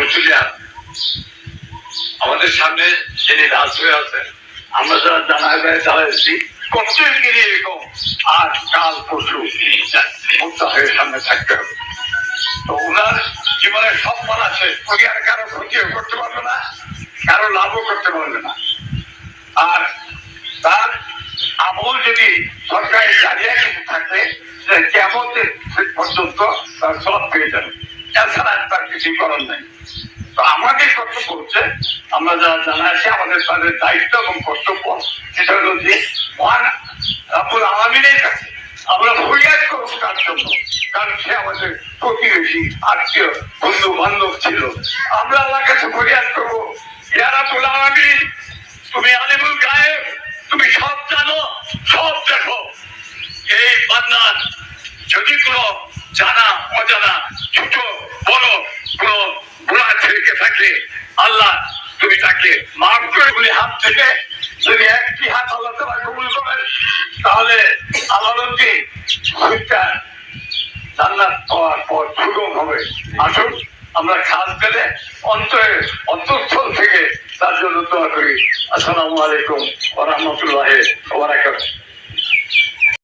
মুসলিয়ান আমাদের সামনে যিনি রাজ হয়ে আছেন, আমরা যারা জানাজায় চালাইছি কতই গিয়ে এরকম আর কাল পরশু মুক্তা হয়ে সামনে থাকতে হবে। তো ওনার জীবনের সম্মান আছে, উনি আর কারো ক্ষতিও করতে পারবে না, কারো লাভও করতে পারবে না। আর তার আমল যদি সরকারি জারিয়া কিছু থাকে কেমন পর্যন্ত তার সব পেয়ে যাবে, এছাড়া তার কিছুই করার নেই। তো আমাদের কর্তব্য হচ্ছে, আমরা যারা জানা আছে আমাদের তাদের দায়িত্ব এবং কর্তব্য, সেটা হলো যে মহান রাব্বুল আলামিনের কাছে আমরা ফরিয়াদ করব তার জন্য, কারণ সে আমাদের প্রতিবেশী, আত্মীয়, বন্ধু বান্ধব ছিল। আমরা আল্লাহর কাছে ফরিয়াদ করবো, ইয়া রাব্বুল আলামিন, তুমি আলিমুল গায়েব, তুমি সব জানো, সব দেখো। এই বান্দার যদি কোনো জানা অজানা ছোট বড় কোনো গুনাহ থেকে থাকে, আল্লাহ তুমি তাকে মাফ করে বলি। হাত থেকে যদি একটি হাত আল্লাহ তাআলা কবুল করেন, তাহলে আল্লাহকে জান্নাত পাওয়ার পর সুগম হবে। আসুন আমরা খাস পেলে অন্তঃস্থল থেকে তার জন্য দোয়া করি। আসসালামু আলাইকুম ওয়া রাহমাতুল্লাহি ওয়া বারাকাতুহু।